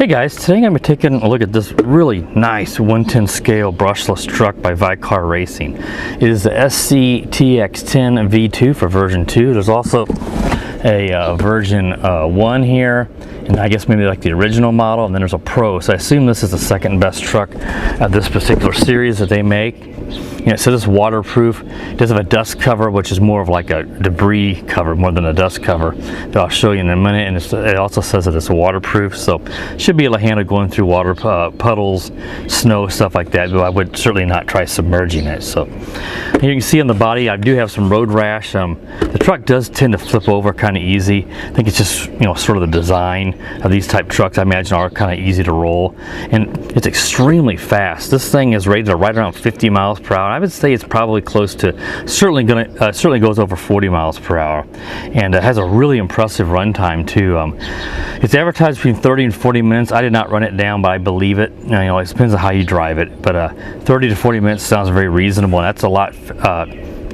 Hey guys, today I'm going to be taking a look at this really nice 110 scale brushless truck by Vkar Racing. It is the SCTX10 V2 for version 2. There's also a version 1 here, and I guess maybe like the original model, and then there's a Pro. So I assume this is the second best truck of this particular series that they make. You know, so it's waterproof. It does have a dust cover, which is more of like a debris cover more than a dust cover that I'll show you in a minute. And it also says that it's waterproof, so should be able to handle going through water, puddles, snow, stuff like that. But I would certainly not try submerging it. So here you can see on the body, I do have some road rash. The truck does tend to flip over kind of easy. I think it's just, you know, sort of the design of these type trucks. I imagine are kind of easy to roll, and it's extremely fast. This thing is rated to right around 50 miles per hour. I would say it's probably close to, certainly goes over 40 miles per hour, and it has a really impressive runtime too. It's advertised between 30 and 40 minutes. I did not run it down, but I believe it. You know, it depends on how you drive it, but 30 to 40 minutes sounds very reasonable, and that's a lot.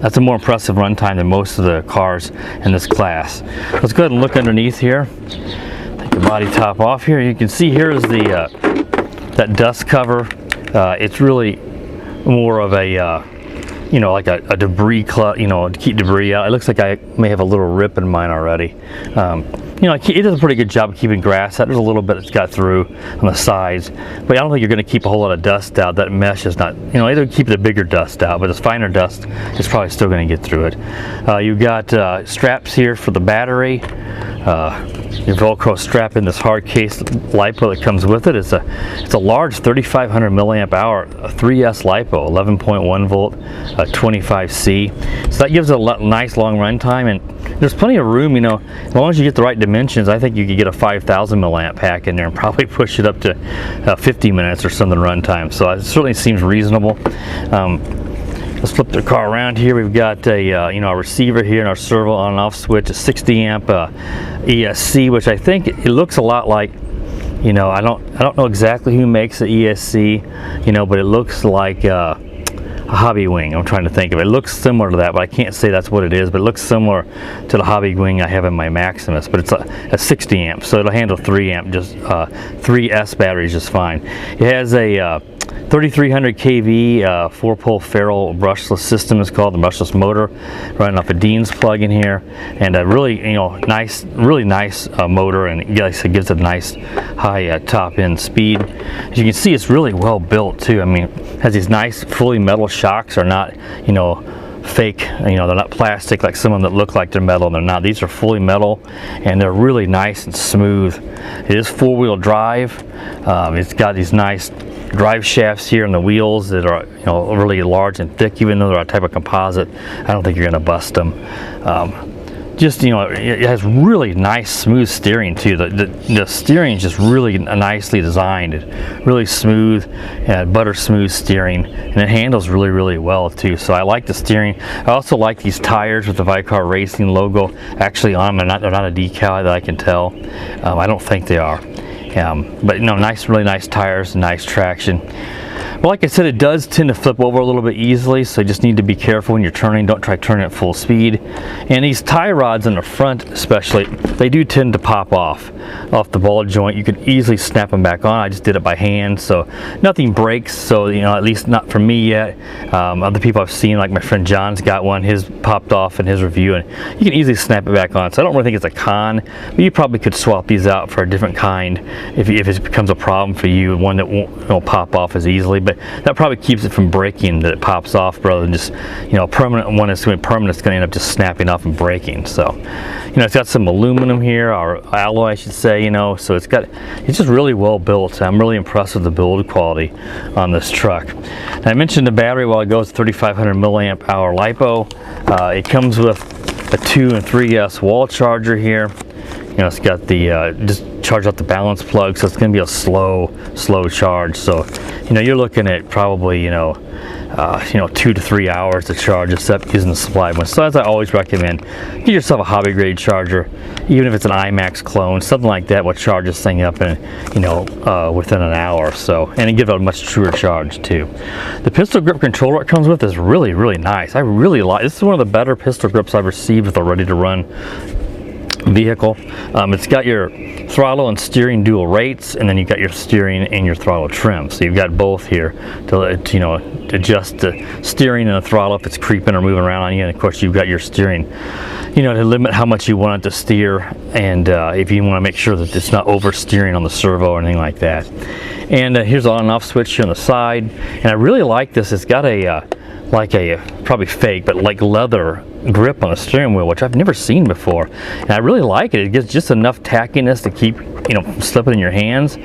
That's a more impressive runtime than most of the cars in this class. Let's go ahead and look underneath here. Take the body top off here. You can see here is the that dust cover. It's really more of a you know, like a debris you know, to keep debris out. It looks like I may have a little rip in mine already. You know, it does a pretty good job of keeping grass out. There's a little bit that's got through on the sides, but I don't think you're going to keep a whole lot of dust out. That mesh is not, you know, it'll keep the bigger dust out, but this finer dust is probably still going to get through it. You've got straps here for the battery. Your Velcro strap in this hard case LiPo that comes with it. It's a large 3,500 milliamp hour 3S LiPo, 11.1 volt, 25C. So that gives it a nice long run time, and there's plenty of room. You know, as long as you get the right dimensions, I think you could get a 5,000 milliamp pack in there and probably push it up to 50 minutes or something run time. So it certainly seems reasonable. Let's flip the car around here. We've got a you know, a receiver here and our servo on and off switch, a 60 amp ESC, which I think it looks a lot like, you know, I don't know exactly who makes the ESC, you know, but it looks like a Hobby Wing. I'm trying to think of it. It looks similar to that, but I can't say that's what it is, but it looks similar to the Hobby Wing I have in my Maximus, but it's a 60 amp, so it'll handle 3 amp, just 3S batteries just fine. It has a 3300 kV 4-pole ferrule brushless system. Is called the brushless motor, running off a Dean's plug in here, and a really, you know, really nice motor, and it gives it a nice high top end speed. As you can see, it's really well built too. I mean, it has these nice fully metal shocks. Are not, you know, fake, you know, they're not plastic like some of them that look like they're metal, and they're not. These are fully metal, and they're really nice and smooth. It is 4-wheel drive. It's got these nice drive shafts here in the wheels that are, you know, really large and thick. Even though they're a type of composite, I don't think you're going to bust them. Just, you know, it has really nice smooth steering too. The steering is just really nicely designed. It's really smooth, butter smooth steering, and it handles really well too. So I like the steering. I also like these tires with the Vkar Racing logo actually on them. They're not a decal that I can tell. I don't think they are. But, you know, really nice tires and nice traction. Well, like I said, it does tend to flip over a little bit easily, so you just need to be careful when you're turning. Don't try turning at full speed. And these tie rods in the front especially, they do tend to pop off the ball joint. You could easily snap them back on. I just did it by hand, so nothing breaks, so, you know, at least not for me yet. Other people I've seen, like my friend John's got one, his popped off in his review, and you can easily snap it back on. So I don't really think it's a con, but you probably could swap these out for a different kind if it becomes a problem for you, one that won't pop off as easily. But that probably keeps it from breaking, that it pops off, rather than just, you know, a permanent one is going to be permanent. It's going to end up just snapping off and breaking. So, you know, it's got some aluminum here, or alloy I should say, you know, so it's just really well built. I'm really impressed with the build quality on this truck. And I mentioned the battery while ago. It's 3,500 milliamp hour LiPo. It comes with a 2 and 3S wall charger here. You know, it's got the just charge up the balance plug, so it's going to be a slow charge. So, you know, you're looking at probably, you know, 2 to 3 hours to charge, except using the supplied one. So as I always recommend, get yourself a hobby grade charger, even if it's an IMAX clone, something like that will charge this thing up in, you know, within an hour or so, and it gives it a much truer charge too. The pistol grip controller it comes with is really nice. I really like this. Is one of the better pistol grips I've received with a ready to run vehicle. It's got your throttle and steering dual rates, and then you've got your steering and your throttle trim. So you've got both here to you know, adjust the steering and the throttle if it's creeping or moving around on you. And of course, you've got your steering, you know, to limit how much you want it to steer, and if you want to make sure that it's not oversteering on the servo or anything like that. And here's the on and off switch here on the side. And I really like this. It's got a like a probably fake, but like leather grip on the steering wheel, which I've never seen before, and I really like it. It gives just enough tackiness to keep, you know, slipping in your hands,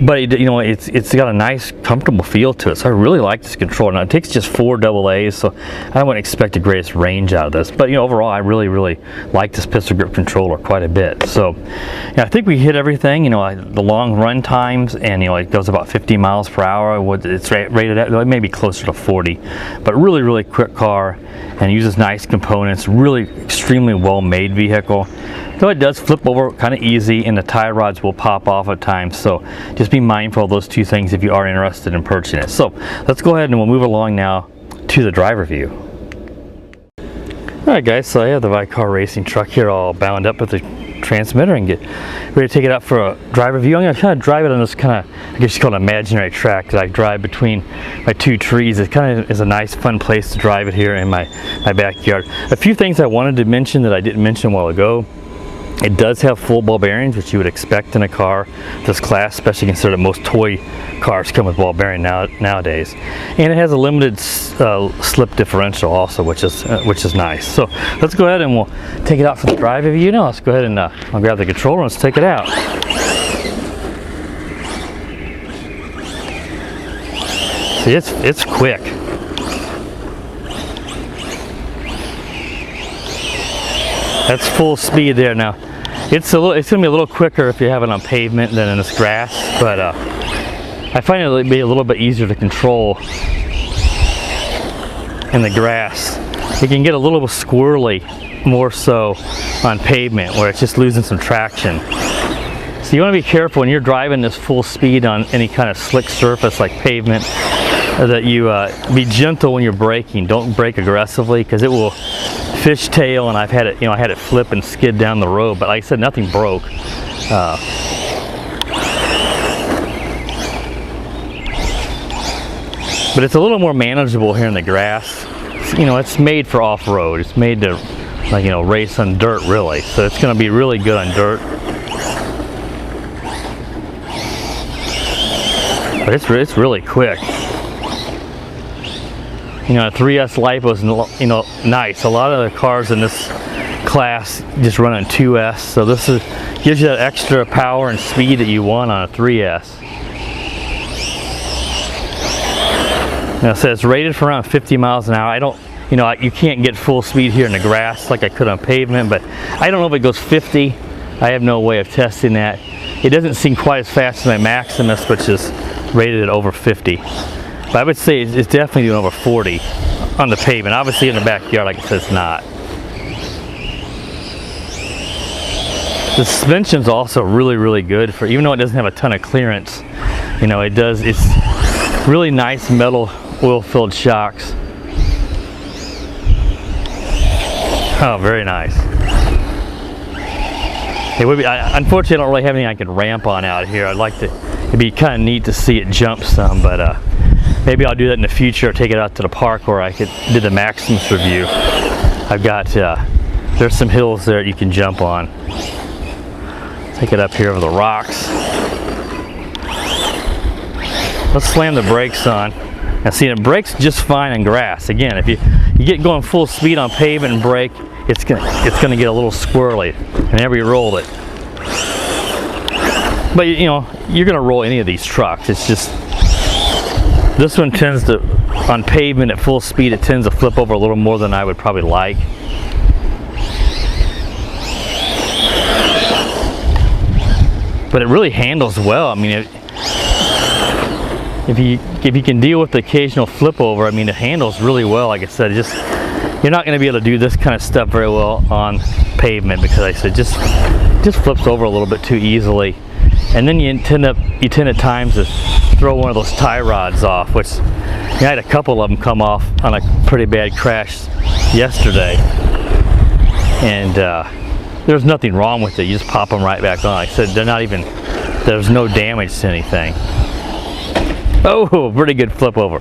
but it, you know, it's got a nice comfortable feel to it. So I really like this controller. Now it takes just 4 AA's, so I wouldn't expect the greatest range out of this, but you know, overall I really like this pistol grip controller quite a bit. So yeah, I think we hit everything. You know, the long run times, and you know, it goes about 50 miles per hour. It's rated at maybe closer to 40, but really quick car, and uses nice components. Really extremely well made vehicle, though it does flip over kind of easy, and the tie rods will pop off at times. So just be mindful of those two things if you are interested in purchasing it. So let's go ahead and we'll move along now to the driver view. Alright guys, so I have the Vkar racing truck here all bound up with the transmitter and get ready to take it out for a driver view. I'm going to kind of drive it on this kind of, I guess you call it an imaginary track that I drive between my 2 trees. It kind of is a nice fun place to drive it here in my backyard. A few things I wanted to mention that I didn't mention a while ago. It does have full ball bearings, which you would expect in a car this class, especially considering most toy cars come with ball bearing nowadays. And it has a limited slip differential also, which is nice. So let's go ahead and we'll take it out for the drive view now. Let's go ahead and I'll grab the controller and let's take it out. See, it's quick. That's full speed there. Now it's going to be a little quicker if you have it on pavement than in this grass, but I find it to be a little bit easier to control in the grass. It can get a little squirrely more so on pavement where it's just losing some traction. So you want to be careful when you're driving this full speed on any kind of slick surface like pavement, that you be gentle when you're braking. Don't brake aggressively, because it will fishtail, and I've had it, you know, I had it flip and skid down the road, but like I said, nothing broke. But it's a little more manageable here in the grass. You know, it's made for off-road. It's made to, like, you know, race on dirt really. So it's going to be really good on dirt. But it's really quick. You know, a 3S LiPo is, you know, nice. A lot of the cars in this class just run on 2S, so this gives you that extra power and speed that you want on a 3S. Now, so it's rated for around 50 miles an hour. I don't, you know, you can't get full speed here in the grass like I could on pavement, but I don't know if it goes 50. I have no way of testing that. It doesn't seem quite as fast as my Maximus, which is rated at over 50. But I would say it's definitely doing over 40 on the pavement. Obviously in the backyard, like I said, it's not. The suspension's also really good for, even though it doesn't have a ton of clearance, you know, it's really nice metal oil-filled shocks. Oh, very nice. It would be, unfortunately, I don't really have anything I could ramp on out here. I'd like to, it'd be kind of neat to see it jump some, but maybe I'll do that in the future, take it out to the park where I could do the Maximus review. I've got, there's some hills there you can jump on. Take it up here over the rocks. Let's slam the brakes on. Now see, it brakes just fine on grass. Again, if you get going full speed on pavement and brake, it's gonna get a little squirrely whenever you roll it. But you know, you're gonna roll any of these trucks. It's just, this one tends to, on pavement at full speed, it tends to flip over a little more than I would probably like. But it really handles well. I mean, if you can deal with the occasional flip over, I mean, it handles really well. Like I said, you're not going to be able to do this kind of stuff very well on pavement, because like I said, just flips over a little bit too easily, and then you tend at times to throw one of those tie rods off, which I had a couple of them come off on a pretty bad crash yesterday, and there's nothing wrong with it. You just pop them right back on. Like I said, they're not even, there's no damage to anything. Oh, pretty good flip over.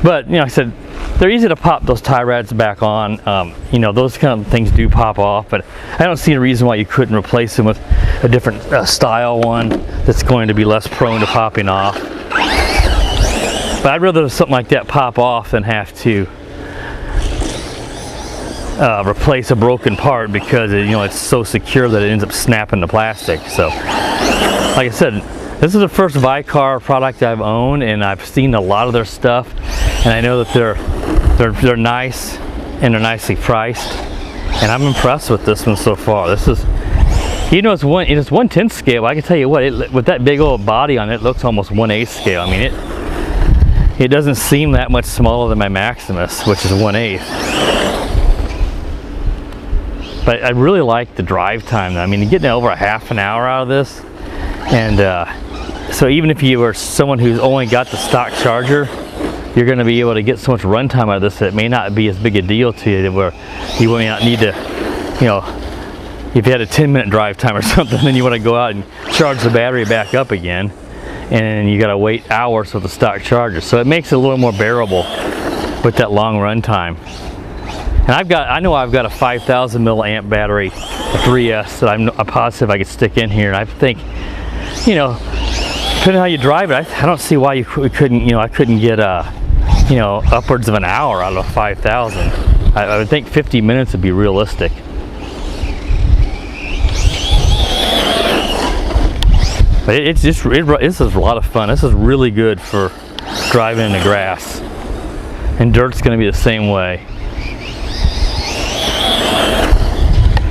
But, you know, like I said, they're easy to pop those tie rods back on. You know, those kind of things do pop off, but I don't see a reason why you couldn't replace them with a different style one that's going to be less prone to popping off. But I'd rather have something like that pop off than have to replace a broken part because you know, it's so secure that it ends up snapping the plastic. So, like I said, this is the first Vkar product I've owned, and I've seen a lot of their stuff, and I know that they're nice and they're nicely priced, and I'm impressed with this one so far. This is, you know, it's 1/10 scale. I can tell you what, with that big old body on it, it looks almost 1/8 scale. I mean, it doesn't seem that much smaller than my Maximus, which is 1/8. But I really like the drive time. I mean, you're getting over a half an hour out of this, and so even if you were someone who's only got the stock charger, you're going to be able to get so much runtime out of this that it may not be as big a deal to you, where you may not need to, you know, if you had a 10-minute drive time or something, then you want to go out and charge the battery back up again, and you got to wait hours with the stock charger. So it makes it a little more bearable with that long runtime. And I know I've got a 5,000 milliamp battery, a 3S, that I'm positive I could stick in here, and I think, you know, depending on how you drive it, I don't see why you couldn't, you know, I couldn't get you know, upwards of an hour out of a 5,000. I would think 50 minutes would be realistic. But this is a lot of fun. This is really good for driving in the grass, and dirt's going to be the same way.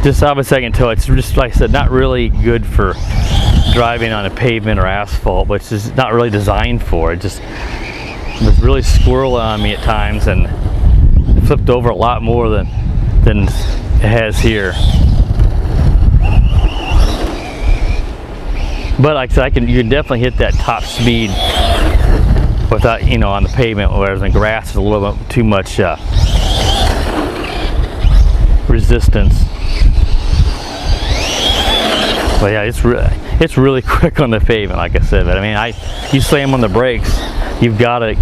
Just obviously I can tell it's just, like I said, not really good for driving on a pavement or asphalt, which is not really designed for. It just was really squirrely on me at times, and it flipped over a lot more than it has here. But like I said, you can definitely hit that top speed without, you know, on the pavement, whereas in grass is a little bit too much resistance. But yeah, it's really quick on the pavement, like I said. But I mean, you slam on the brakes, you've got to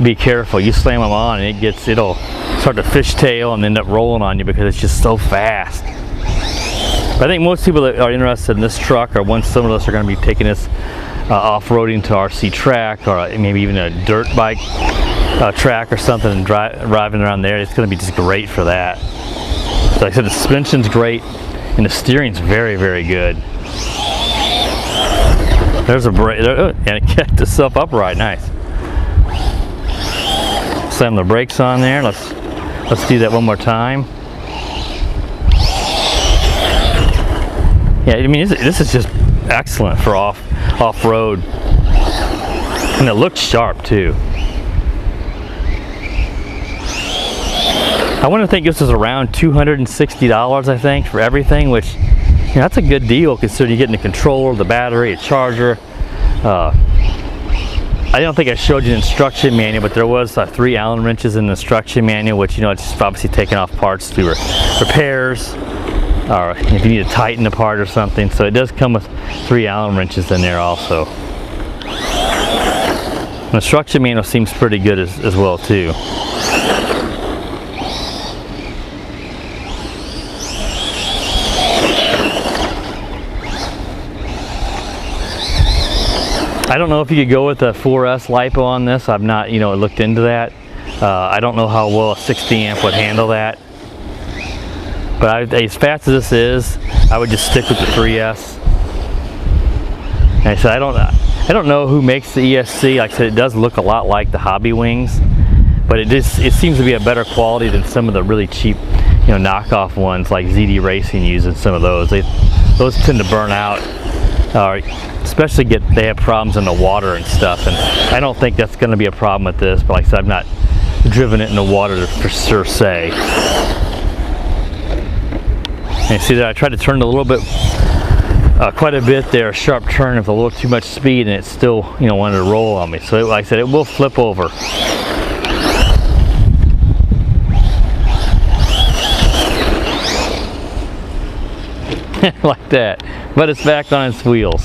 be careful. You slam them on, and it'll start to fishtail and end up rolling on you because it's just so fast. But I think most people that are interested in this truck, or once some of us are going to be taking this off-roading to RC track, or maybe even a dirt bike track or something, and driving around there, it's going to be just great for that. So like I said, the suspension's great, and the steering's very, very good. There's a brake, and it kept itself upright, nice. Slam the brakes on there. Let's do that one more time. Yeah, I mean, this is just excellent for off-road, and it looks sharp too. I want to think this is around $260, I think, for everything, which, you know, that's a good deal considering you're getting a controller, the battery, a charger. I don't think I showed you the instruction manual, but there was 3 Allen wrenches in the instruction manual, which, you know, it's just obviously taking off parts to repairs, or if you need to tighten the part or something. So it does come with 3 Allen wrenches in there also. The instruction manual seems pretty good as well too. I don't know if you could go with a 4S LiPo on this. I've not, you know, looked into that. I don't know how well a 60 amp would handle that. But as fast as this is, I would just stick with the 3S. And I said, I don't know who makes the ESC. Like I said, it does look a lot like the Hobby Wings, but it seems to be a better quality than some of the really cheap, you know, knockoff ones like ZD Racing uses. Some of those tend to burn out, especially they have problems in the water and stuff. And I don't think that's going to be a problem with this. But like I said, I've not driven it in the water for sure say. And see that I tried to turn it a little bit, quite a bit there, a sharp turn with a little too much speed, and it still, you know, wanted to roll on me. So like I said, it will flip over. like that, but it's back on its wheels.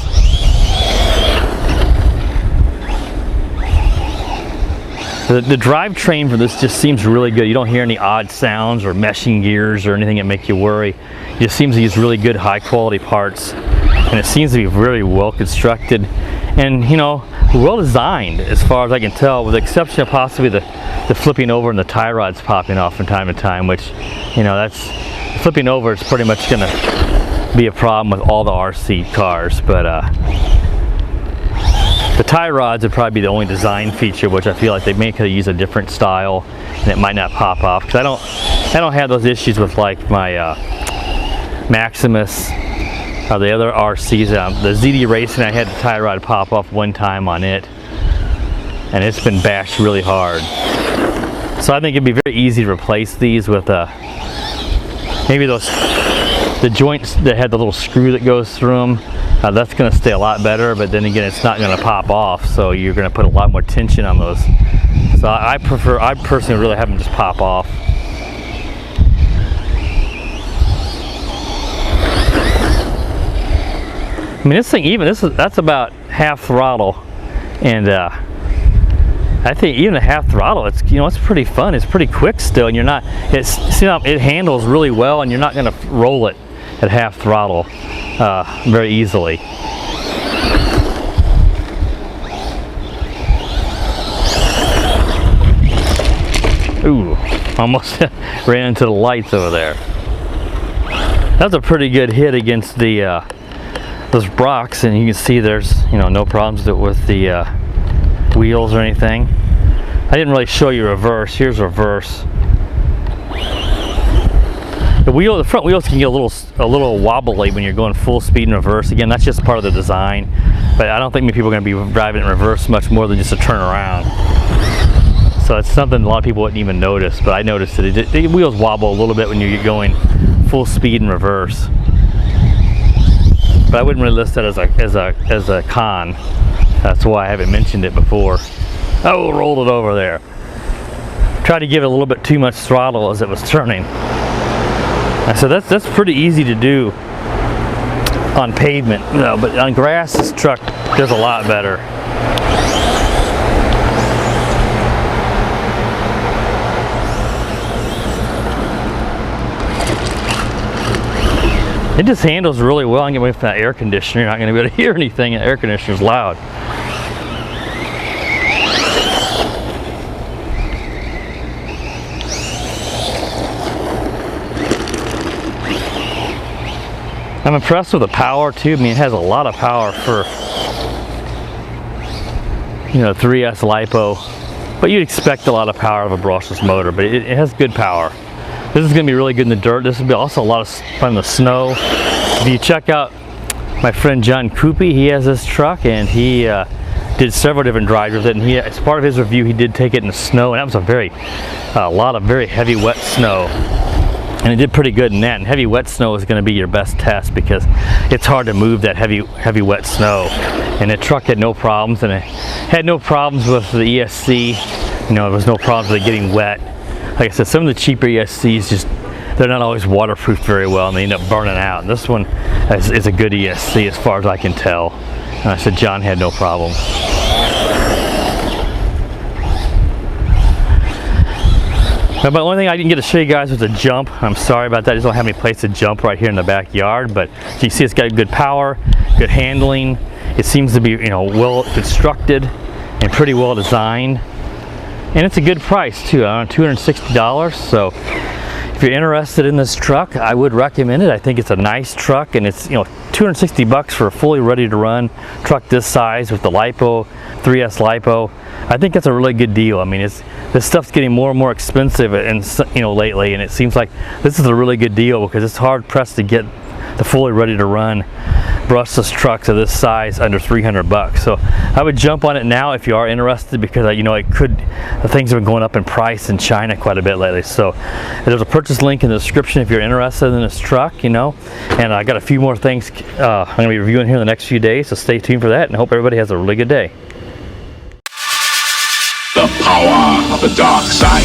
The drivetrain for this just seems really good. You don't hear any odd sounds or meshing gears or anything that make you worry. It just seems to use really good high quality parts, and it seems to be very well constructed and, you know, well designed as far as I can tell, with the exception of possibly the flipping over and the tie rods popping off from time to time, which, you know, that's flipping over is pretty much going to be a problem with all the RC cars. But the tie rods would probably be the only design feature, which I feel like they may could use a different style and it might not pop off, because I don't have those issues with like my Maximus or the other RCs. The ZD Racing, I had the tie rod pop off one time on it, and it's been bashed really hard. So I think it'd be very easy to replace these with maybe the joints that had the little screw that goes through them. That's going to stay a lot better, but then again, it's not going to pop off, so you're going to put a lot more tension on those. So I personally really have them just pop off. I mean, this thing, that's about half throttle, and I think even a half throttle, it's, you know, it's pretty fun. It's pretty quick still, and you're not. It handles really well, and you're not going to roll it at half throttle very easily. Ooh, almost ran into the lights over there. That's a pretty good hit against the those rocks, and you can see there's, you know, no problems with the wheels or anything. I didn't really show you reverse. Here's reverse. The front wheels can get a little wobbly when you're going full speed in reverse. Again, that's just part of the design, but I don't think many people are going to be driving in reverse much more than just a turn around. So it's something a lot of people wouldn't even notice, but I noticed that the wheels wobble a little bit when you're going full speed in reverse. But I wouldn't really list that as a con. That's why I haven't mentioned it before. Oh, rolled it over there. Tried to give it a little bit too much throttle as it was turning. So that's pretty easy to do on pavement, you know, but on grass, this truck does a lot better. It just handles really well. And get away from that air conditioner. You're not going to be able to hear anything. The air conditioner's loud. I'm impressed with the power too. I mean, it has a lot of power for, you know, 3S LiPo, but you'd expect a lot of power of a brushless motor, but it has good power. This is going to be really good in the dirt. This will be also a lot of fun in the snow. If you check out my friend John Coopy, he has this truck, and he did several different drives with it, and as part of his review, he did take it in the snow, and that was a lot of very heavy wet snow. And it did pretty good in that. And heavy wet snow is going to be your best test, because it's hard to move that heavy wet snow. And the truck had no problems, and it had no problems with the ESC. You know, there was no problems with it getting wet. Like I said, some of the cheaper ESCs they're not always waterproof very well, and they end up burning out. And this one is a good ESC as far as I can tell. And I said John had no problem. But the only thing I didn't get to show you guys was a jump. I'm sorry about that. I just don't have any place to jump right here in the backyard. But you can see it's got good power, good handling. It seems to be, you know, well constructed and pretty well designed. And it's a good price too, $260. So if you're interested in this truck, I would recommend it. I think it's a nice truck, and it's, you know, $260 for a fully ready to run truck this size with the LiPo, 3S LiPo. I think that's a really good deal. I mean, this stuff's getting more and more expensive, and, you know, lately, and it seems like this is a really good deal, because it's hard pressed to get the fully ready to run brushless trucks of this size under $300. So I would jump on it now if you are interested, because you know, things have been going up in price in China quite a bit lately. So there's a purchase link in the description if you're interested in this truck, you know. And I got a few more things I'm going to be reviewing here in the next few days, so stay tuned for that, and I hope everybody has a really good day. The power of the dark side.